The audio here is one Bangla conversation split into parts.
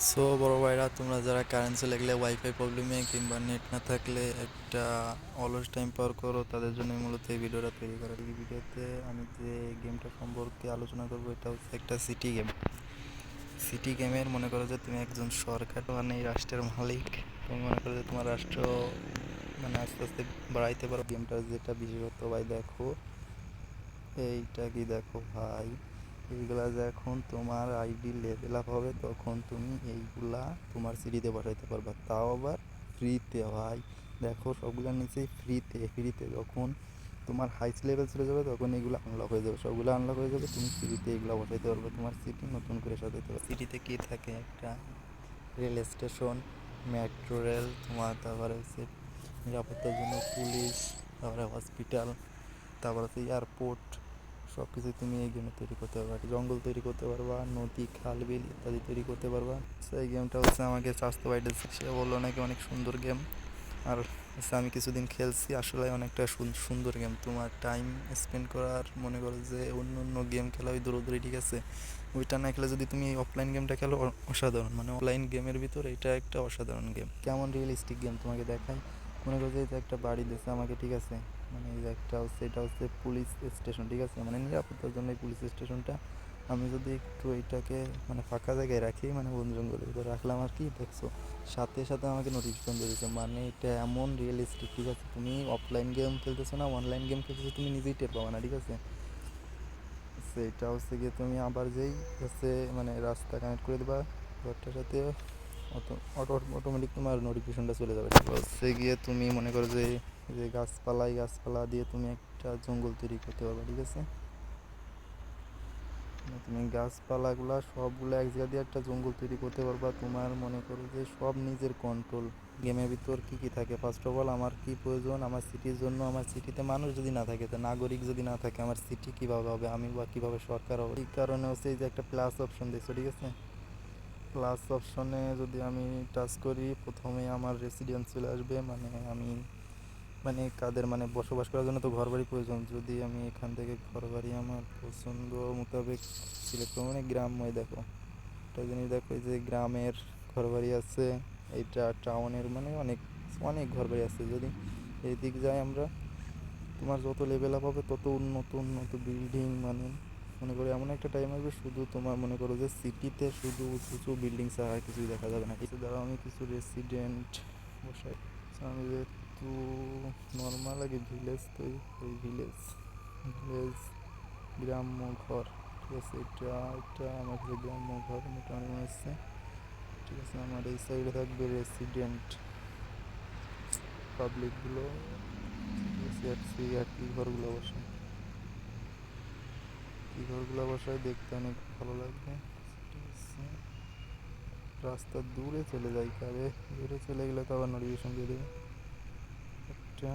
সো বড় ভাইরা, তোমরা যারা কারেন্ট চলে গেলে ওয়াইফাই প্রবলেমে কিংবা নেট না থাকলে একটা অলস টাইম পার করো, তাদের জন্য মূলত এই ভিডিওটা তৈরি করা। এই ভিডিওতে আমি যে গেমটা সম্পর্কে আলোচনা করবো এটা হচ্ছে একটা সিটি গেম। সিটি গেমের মনে করো যে তুমি একজন সরকার মানে এই রাষ্ট্রের মালিক। তুমি মনে করো যে তোমার রাষ্ট্র মানে আস্তে আস্তে বাড়াইতে পারো। গেমটা যেটা বিশেষত্ব ভাই দেখো, এইটা কি দেখো ভাই, এইগুলা যখন তোমার আইডি লেভেল আপ হবে তখন তুমি এইগুলা তোমার সিটিতে পাঠাইতে পারবা, তাও আবার ফ্রিতে ভাই। দেখো সবগুলোর নিচেই ফ্রিতে ফ্রিতে যখন তোমার হাইস্ট লেভেল চলে যাবে তখন এগুলো আনলক হয়ে যাবে, সবগুলো আনলক হয়ে যাবে, তুমি সিটিতে এগুলো বসাইতে পারবে, তোমার সিটি নতুন করে সাজাইতে পারবে। সিটিতে কি থাকে, একটা রেল স্টেশন, মেট্রো রেল, তোমার তারপরে হচ্ছে নিরাপত্তার জন্য পুলিশ, তারপরে হসপিটাল, তারপর হচ্ছে এয়ারপোর্ট, সব কিছু তুমি এই গেমে তৈরি করতে পারবা। জঙ্গল তৈরি করতে পারবা, নদী খাল বিল ইত্যাদি তৈরি করতে পারবা। তো এই গেমটা হচ্ছে আমাকে স্বাস্থ্য বাইটেছে, সে বললো নাকি অনেক সুন্দর গেম। আর হচ্ছে আমি কিছুদিন খেলছি, আসলে অনেকটা সুন্দর গেম। তোমার টাইম স্পেন্ড করার মনে করো যে অন্য অন্য গেম খেলা ওই দৌড়দৌড়ি, ঠিক আছে, ওইটা না খেলে যদি তুমি অফলাইন গেমটা খেলো অসাধারণ, মানে অনলাইন গেমের ভিতর এটা একটা অসাধারণ গেম। কেমন রিয়েলিস্টিক গেম তোমাকে দেখাই। মনে করো যে এই যে একটা বাড়ি দিয়েছে আমাকে, ঠিক আছে, মানে এই যে একটা হচ্ছে, এটা হচ্ছে পুলিশ স্টেশন, ঠিক আছে, মানে নিরাপত্তার জন্য এই পুলিশ স্টেশনটা। আমি যদি একটু এইটাকে মানে ফাঁকা জায়গায় রাখি, মানে বন জঙ্গলের ভিতরে রাখলাম আর কি, দেখছো সাথে সাথে আমাকে নোটিফিকেশন দিয়ে দিচ্ছে, মানে এটা এমন রিয়েলিস্টিক, ঠিক আছে, তুমি অফলাইন গেম খেলতেছো না অনলাইন গেম খেলতেছো তুমি নিজেই টের পাবা না, ঠিক আছে। সেটা হচ্ছে গিয়ে তুমি আবার যেই হচ্ছে মানে রাস্তা কানেক্ট করে দেবা ঘরটার সাথে, অটো অটো অটোমেটিক তোমার নোটিফিকেশনটা চলে যাবে। তারপর হচ্ছে গিয়ে তুমি মনে করো যে যে গাছপালা দিয়ে তুমি একটা জঙ্গল তৈরি করতে পারবে, ঠিক আছে, মানে তুমি গাছপালাগুলা সবগুলো এক জায়গা দিয়ে একটা জঙ্গল তৈরি করতে পারবা। তোমার মনে করো যে সব নিজের কন্ট্রোল। গেমের ভিতর কী কী থাকে, ফার্স্ট অফ অল আমার কি প্রয়োজন, আমার সিটির জন্য, আমার সিটিতে মানুষ যদি না থাকে, তো নাগরিক যদি না থাকে, আমার সিটি কীভাবে হবে, আমি বা কীভাবে সরকার হবে। এই কারণে হচ্ছে এই যে একটা প্লাস অপশন দিয়েছো, ঠিক আছে, প্লাস অপশনে যদি আমি টাচ করি প্রথমে আমার রেসিডেন্স চলে আসবে, মানে আমি মানে কাদের মানে বসবাস করার জন্য তো ঘর বাড়ি প্রয়োজন। যদি আমি এখান থেকে ঘর বাড়ি আমার পছন্দ মোতাবেক সিলেক্ট করবো, মানে গ্রামময় দেখো একটা জিনিস দেখো, এই যে গ্রামের ঘর বাড়ি আছে, এইটা টাউনের মানে অনেক অনেক ঘর বাড়ি আছে। যদি এই দিক যাই আমরা, তোমার যত লেভেল আপ হবে তত উন্নত উন্নত বিল্ডিং, মানে মনে করো এমন একটা টাইম আসবে শুধু তোমার মনে করো যে সিটিতে শুধু উঁচু উঁচু বিল্ডিং ছাড়া আর কিছুই দেখা যাবে না। কিছু দ্বারা আমি কিছু রেসিডেন্ট বসাই। So, আমি যেহেতু নর্মাল আগে ভিলেজ তৈরি করি, ভিলেজ ভিলেজ গ্রাম্য ঘর, ঠিক আছে, এটা এটা আমার কাছে গ্রাম্য ঘর মোটামুটি মনে হচ্ছে, ঠিক আছে। আমার এই সাইডে থাকবে রেসিডেন্ট, পাবলিকগুলো, ঠিক আছে, আর কি ঘরগুলো বসে, কি ঘরগুলো বসায় দেখতে অনেক ভালো লাগবে, ঠিক আছে। রাস্তা দূরে চলে যায়, কারে দূরে চলে গেলে তো আবার নোটিফিকেশন দিয়ে দেবে একটা।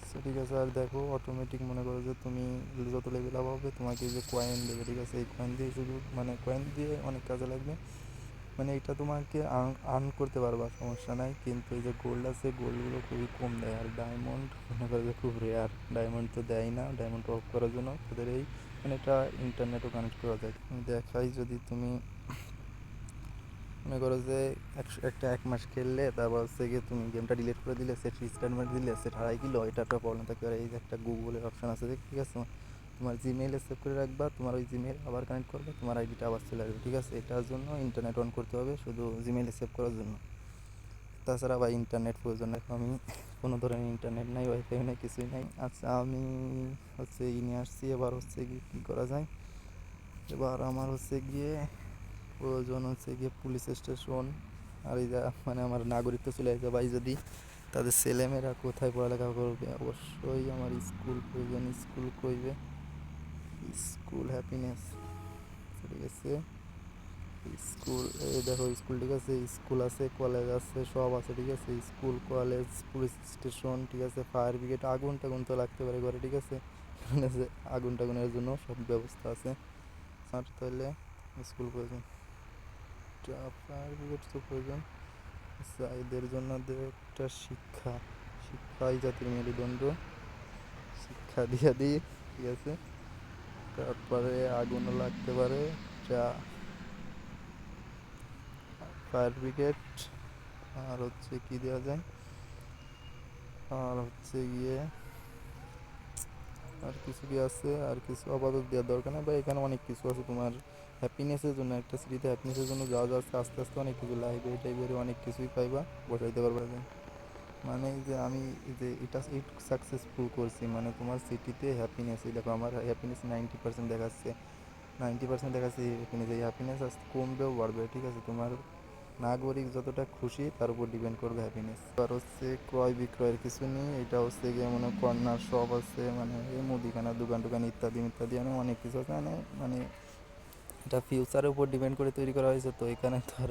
সো ঠিক আছে, আর দেখো অটোমেটিক মনে করো যে তুমি যত লেভেল আপ হবে তোমাকে এই যে কয়েন দেবে, ঠিক আছে, এই কয়েন দিয়ে শুধু মানে কয়েন দিয়ে অনেক কাজে লাগবে। মানে এটা তোমাকে আর্ন করতে পারবা, সমস্যা নাই, কিন্তু এই যে গোল্ড আছে গোল্ডগুলো খুবই কম দেয়, আর ডায়মন্ড মনে করো যে খুব রেয়ার, ডায়মন্ড তো দেয় না। ডায়মন্ড অফ করার জন্য তাদের এই মানে এটা ইন্টারনেটও কানেক্ট করা যায়। আমি দেখাই, যদি তুমি মনে করো যে একটা 1 মাস খেললে, তারপর হচ্ছে গিয়ে তুমি গেমটা ডিলিট করে দিলে, সেট রিস্টার্ট মেরে দিলে, সেট হারাই গেলো, এটা একটা প্রবলেম থাকতে পারে। এই যে একটা গুগলের অপশন আছে, ঠিক আছে, তোমার জিমেইলে সেভ করে রাখবা, তোমার ওই জিমেইল আবার কানেক্ট করবে, তোমার আইডিটা আবার চলে আসবে, ঠিক আছে। এটার জন্য ইন্টারনেট অন করতে হবে শুধু জিমেইলে সেভ করার জন্য, তাছাড়া বা ইন্টারনেট প্রয়োজন। এখন আমি কোনো ধরনের ইন্টারনেট নাই, ওয়াইফাই নেই, কিছুই নাই। আচ্ছা আমি হচ্ছে নিয়ে আসছি, এবার হচ্ছে গিয়ে কী করা যায়, এবার আমার হচ্ছে গিয়ে প্রয়োজন হচ্ছে গিয়ে পুলিশ স্টেশন। আর এই যা মানে আমার নাগরিক তো চলে আসবে ভাই, যদি তাদের ছেলেমেয়েরা কোথায় পড়ালেখা করবে, অবশ্যই আমার স্কুল প্রয়োজন। স্কুল কইবে, স্কুল হ্যাপিনেস, ঠিক আছে, স্কুল এই দেখো স্কুল, ঠিক আছে, স্কুল আছে, কলেজ আছে, সব আছে, ঠিক আছে, স্কুল কলেজ পুলিশ স্টেশন, ঠিক আছে, ফায়ার ব্রিগেড, আগুন টাগুন তো লাগতে পারে ঘরে, ঠিক আছে, এখানে যে আগুন টাগুনের জন্য সব ব্যবস্থা আছে। আর তাহলে স্কুল প্রয়োজন, ফায়ার ব্রিগেড তো প্রয়োজন। আচ্ছা এদের জন্য একটা শিক্ষা, শিক্ষাই জাতির মেরুদণ্ড, শিক্ষা দিয়ে দিই, ঠিক আছে। তারপরে আগুনও লাগতে পারে, যা ফায়ার ব্রিগেড, আর হচ্ছে কি দেওয়া যায়, আর হচ্ছে গিয়ে আর কিছু কি আছে, আর কিছু আপাতত দেওয়ার দরকার নেই, বা এখানে অনেক কিছু আছে তোমার হ্যাপিনেসের জন্য। একটা সিটিতে হ্যাপিনেসের জন্য যাওয়া যাচ্ছে আস্তে আস্তে অনেক কিছু লাইব্রেরি টাইব্রেরি অনেক কিছুই পাইবা, বসাইতে পারবা যে। মানে এই যে আমি এই যে এটা সাকসেসফুল করছি, মানে তোমার সিটিতে হ্যাপিনেস, এই দেখো আমার হ্যাপিনেস 90% দেখাচ্ছে, 90% দেখাচ্ছে হ্যাপিনেস। এই হ্যাপিনেস আস্তে কমবেও বাড়বে, ঠিক আছে? তোমার নাগরিক যতটা খুশি তার উপর ডিপেন্ড করবে হ্যাপিনেস। আর হচ্ছে ক্রয় বিক্রয়ের কিছু নেই, এটা হচ্ছে গিয়ে মানে কর্নার শপ আছে, মানে এই মুদিখানা দোকান টোকান ইত্যাদি ইত্যাদি মানে অনেক কিছু আছে। মানে মানে এটা ফিউচারের উপর ডিপেন্ড করে তৈরি করা হয়েছে, তো এখানে তো আর,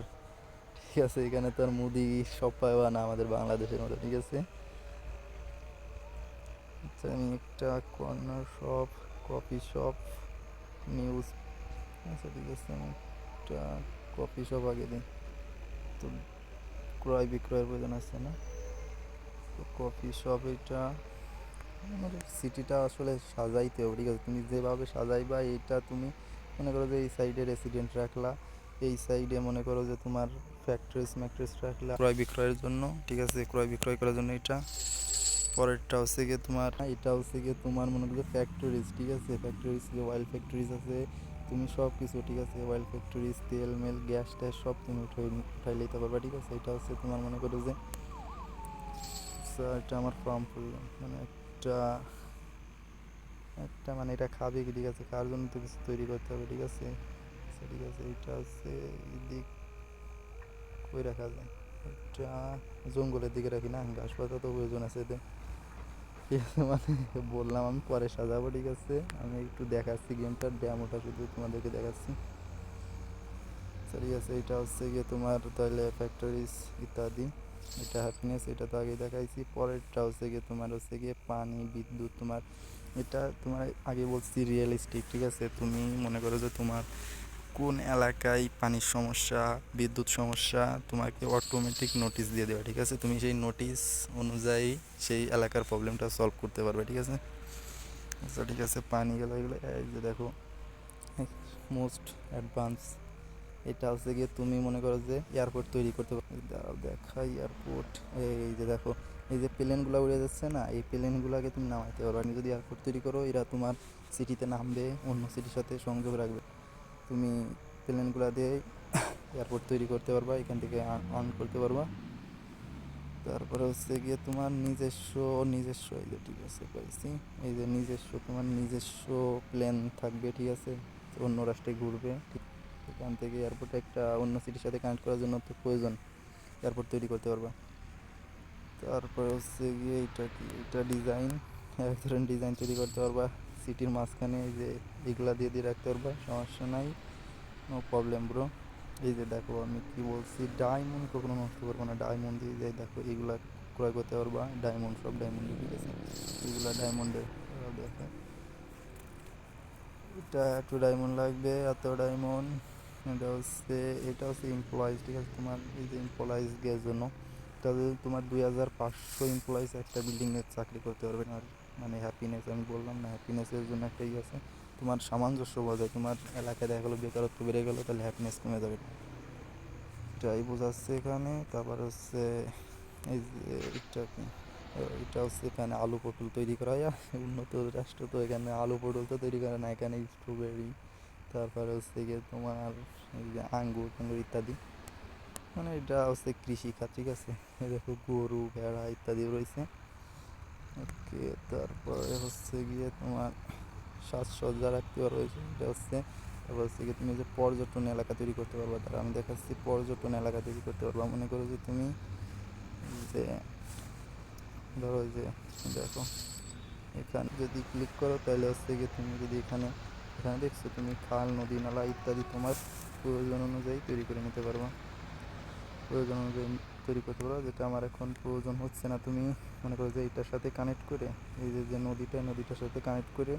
ঠিক আছে, এখানে তো আর মুদি শপ পাওয়া না আমাদের বাংলাদেশের মতো, ঠিক আছে? আচ্ছা, আমি একটা corner shop, coffee shop, news, আচ্ছা ঠিক আছে, আমি একটা কফি শপ আগে দিই, তো ক্রয় বিক্রয়ের প্রয়োজন আছে না? তো কফি শপ, এটা আমার সিটিটা আসলে সাজাইতে হবে, ঠিক আছে? তুমি যেভাবে সাজাইবা, এইটা তুমি মনে করো যে এই সাইডে রেসিডেন্ট রাখলা, এই সাইডে মনে করো যে তোমার ফ্যাক্টরিজ ম্যাক্টরিজ রাখলা ক্রয় বিক্রয়ের জন্য, ঠিক আছে? ক্রয় বিক্রয় করার জন্য এটা। পরেরটা হচ্ছে গিয়ে তোমার, এটা হচ্ছে গিয়ে তোমার মনে করো ফ্যাক্টরিজ, ঠিক আছে? ফ্যাক্টরিজ যে অয়েল ফ্যাক্টরিজ আছে, তুমি সব কিছু, ঠিক আছে, অয়েল ফ্যাক্টরিজ, তেল মেল গ্যাস ট্যাস সব তুমি উঠাই নিতে পারবা, ঠিক আছে? এটা হচ্ছে তোমার মনে করো যে, এটা আমার ফর্ম করলাম, মানে একটা একটা মানে এটা খাবে কি, ঠিক আছে? কার জন্য তো কিছু তৈরি করতে হবে, ঠিক আছে? আচ্ছা, ঠিক আছে, এটা হচ্ছে এদিক কই রাখা যায়, এটা জঙ্গলের দিকে রাখি না, ঘাস পাতা তো প্রয়োজন আছে এতে, ঠিক আছে? মানে বললাম আমি পরে সাজাবো, ঠিক আছে? আমি একটু দেখাচ্ছি গেমটার ড্যামোটা, শুধু তোমাদেরকে দেখাচ্ছি। আচ্ছা, ঠিক আছে, এটা হচ্ছে গিয়ে তোমার তাহলে ফ্যাক্টরিজ ইত্যাদি, এটা হ্যাপিনেস, এটা তো আগেই দেখাইছি। পরেরটা হচ্ছে গিয়ে তোমার হচ্ছে গিয়ে পানি বিদ্যুৎ, তোমার এটা তোমার আগে বলছি রিয়েলিস্টিক, ঠিক আছে? তুমি মনে করো যে তোমার কোন এলাকায় পানির সমস্যা, বিদ্যুৎ সমস্যা, তোমাকে অটোমেটিক নোটিশ দিয়ে দেবে, ঠিক আছে? তুমি সেই নোটিশ অনুযায়ী সেই এলাকার প্রবলেমটা সলভ করতে পারবে, ঠিক আছে? আচ্ছা, ঠিক আছে, পানি গেলো এগুলো। এই যে দেখো মোস্ট অ্যাডভান্স, এটা হচ্ছে গিয়ে তুমি মনে করো যে এয়ারপোর্ট তৈরি করতে পারো, দাঁড়াও দেখাই এয়ারপোর্ট। এই যে দেখো, এই যে প্লেনগুলো উড়ে যাচ্ছে না, এই প্লেনগুলোকে তুমি নামাইতে পারো। তুমি যদি এয়ারপোর্ট তৈরি করো, এরা তোমার সিটিতে নামবে, অন্য সিটির সাথে সংযোগ রাখবে, তুমি প্লেনগুলো দিয়ে এয়ারপোর্ট তৈরি করতে পারবা, এখান থেকে অন করতে পারবা। তারপরে হচ্ছে গিয়ে তোমার নিজস্ব নিজস্ব, এই যে ঠিক আছে পাইছি, এই যে নিজস্ব তোমার নিজস্ব প্লেন থাকবে, ঠিক আছে? অন্য রাষ্ট্রে ঘুরবে, ঠিক, এখান থেকে এয়ারপোর্টে একটা অন্য সিটির সাথে কানেক্ট করার জন্য তো প্রয়োজন, এয়ারপোর্ট তৈরি করতে পারবা। তারপরে হচ্ছে গিয়ে এটা কি, এটা ডিজাইন, এক ধরনের ডিজাইন তৈরি করতে পারবা সিটির মাঝখানে, এই যে এগুলা দিয়ে দিয়ে রাখতে পারবা, সমস্যা নাই, নো প্রবলেম ব্রো। এই যে দেখো আমি কি বলছি, ডায়মন্ড কখনো নষ্ট করবো না, ডায়মন্ড দিয়ে যাই, দেখো এগুলা ক্রয় করতে পারবা, ডায়মন্ড সব ডায়মন্ডের, ঠিক আছে? এগুলা ডায়মন্ডের, দেখো এটা একটু ডায়মন্ড লাগবে, এত ডায়মন্ড। এটা হচ্ছে, এটা হচ্ছে এমপ্লয়িজ, ঠিক আছে? তোমার এই যে এমপ্লয়িজ গের জন্য, এটা যদি তোমার 2500 এমপ্লয়িজ একটা বিল্ডিংয়ে চাকরি করতে পারবে। আর মানে হ্যাপিনেস, আমি বললাম না হ্যাপিনেসের জন্য একটা আছে, তোমার সামঞ্জস্য বজায়, তোমার এলাকায় দেখা গেলো বেকারত্ব বেড়ে গেলো, তাহলে হ্যাপিনেস কমে যাবে, এটাই বোঝাচ্ছে এখানে। তারপর হচ্ছে এই যে এটা কি, এটা হচ্ছে এখানে আলু পটল তৈরি করা হয়, উন্নত রাষ্ট্র তো এখানে আলু পটল তো তৈরি করে না, এখানে স্ট্রবেরি, তারপরে হচ্ছে গিয়ে তোমার এই যে আঙ্গুর টাঙ্গুর ইত্যাদি, মানে এটা হচ্ছে কৃষিখাত, ঠিক আছে? এই দেখো গরু ভেড়া ইত্যাদি রয়েছে, ওকে। তারপরে হচ্ছে গিয়ে তোমার সাজসজ্জা রাখতে পারো, এটা হচ্ছে। তারপর হচ্ছে গিয়ে তুমি যে পর্যটন এলাকা তৈরি করতে পারবা, তারা আমি দেখাচ্ছি, পর্যটন এলাকা তৈরি করতে পারবা। মনে করো যে তুমি যে ধরো যে দেখো এখানে যদি ক্লিক করো, তাহলে হচ্ছে গিয়ে তুমি যদি এখানে এখানে দেখছো তুমি খাল নদী নালা ইত্যাদি তোমার প্রয়োজন অনুযায়ী তৈরি করে নিতে পারবা, প্রয়োজন অনুযায়ী তৈরি করতে পারো, যেটা আমার এখন প্রয়োজন হচ্ছে না। তুমি মনে করো যে এটার সাথে কানেক্ট করে, এই যে যে নদীটার সাথে কানেক্ট করে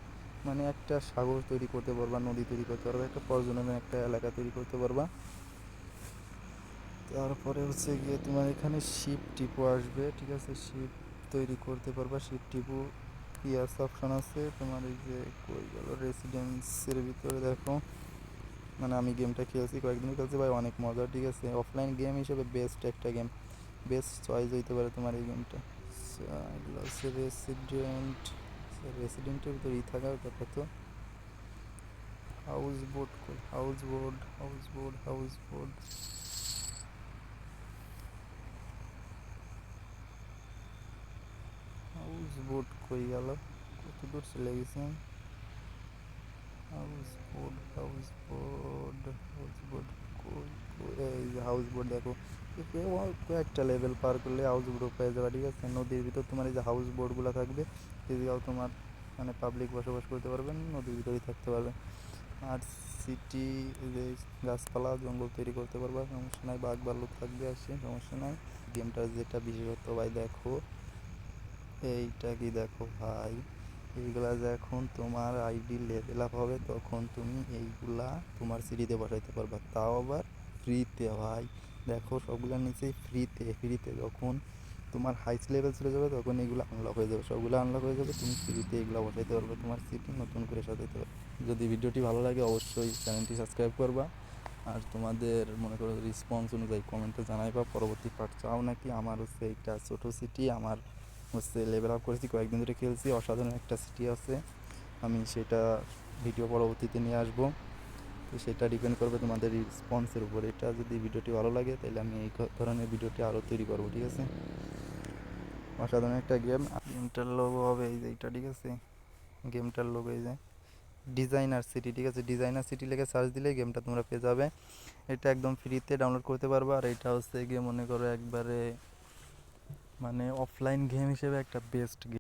মানে একটা সাগর তৈরি করতে পারবা, নদী তৈরি করতে পারবা, একটা পর্যটনের একটা এলাকা তৈরি করতে পারবা। তারপরে হচ্ছে গিয়ে তোমার এখানে শিপ টিপু আসবে, ঠিক আছে? শিপ তৈরি করতে পারবা, শিপ টিপু কি আছে, অপশন আছে তোমার, এই যে কই গেল রেসিডেন্সের ভিতরে দেখো, মানে আমি গেমটা খেলছি, কয়েকদিন খেলছি ভাই, অনেক মজা। ঠিক আছে, অফলাইন গেম হিসেবে বেস্ট একটা গেম, বেস্ট চয়েস হইতে পারে তোমার এই গেমটা। এগুলো হচ্ছে রেসিডেন্ট, রেসিডেন্টের ভিতরে থাকার কথা তো। হাউস বোট কই, house boat, house boat, house boat, house boat কই গেল, কত দূর চলে গেছে। House boat, house boat, house boat কই কই, এই যে হাউস বোট দেখো, কয়েকটা লেভেল পার করলে হাউস বোট পেয়ে যাবে। ঠিক আছে, নদীর ভিতর তোমার এই যে হাউস বোটগুলো থাকবে, এদিকেও তোমার মানে পাবলিক বসবাস করতে পারবেন, নদীর ভিতরেই থাকতে পারবে। আর সিটি, যে গাছপালা জঙ্গল তৈরি করতে পারবা, সমস্যা নাই, বাঘ ভাল্লুক থাকবে, আসে সমস্যা নাই। গেমটার যেটা বিশেষত্ব ভাই দেখো, এইটা কি দেখো ভাই, এইগুলা যখন তোমার আইডি লেভেল আপ হবে তখন তুমি এইগুলা তোমার সিটিতে বসাইতে পারবা, তাও আবার ফ্রিতে ভাই। দেখো সবগুলোর নিচেই ফ্রিতে, ফ্রিতে যখন তোমার হাইস্ট লেভেল চলে যাবে তখন এগুলো আনলক হয়ে যাবে, সবগুলো আনলক হয়ে যাবে, তুমি ফ্রিতে এগুলো বসাইতে পারবে, তোমার সিটি নতুন করে সাজাইতে পারবে। যদি ভিডিওটি ভালো লাগে অবশ্যই চ্যানেলটি সাবস্ক্রাইব করবা। আর তোমাদের মনে করো রেসপন্স অনুযায়ী কমেন্টে জানাইবা পরবর্তী পার্ট চাও নাকি। আমার হচ্ছে একটা ছোটো সিটি, আমার হচ্ছে লেভেল আপ করেছি, কয়েকদিন ধরে খেলছি, অসাধারণ একটা সিটি আছে, আমি সেটা ভিডিও পরবর্তীতে নিয়ে আসবো। তো সেটা ডিপেন্ড করবে তোমাদের রেসপন্সের উপর। এটা যদি ভিডিওটি ভালো লাগে তাহলে আমি এই ধরনের ভিডিওটি আরও তৈরি করবো। ঠিক আছে, অসাধারণ একটা গেম। গেমটার লোগো হবে এই যে এইটা। ঠিক আছে, গেমটার লোগো এই যে ডিজাইনার সিটি। ঠিক আছে, ডিজাইনার সিটি লিখে সার্চ দিলে গেমটা তোমরা পেয়ে যাবে। এটা একদম ফ্রিতে ডাউনলোড করতে পারবা। আর এটা হচ্ছে গিয়ে মনে করো একবারে মানে অফলাইন গেম হিসেবে একটা বেস্ট গেম।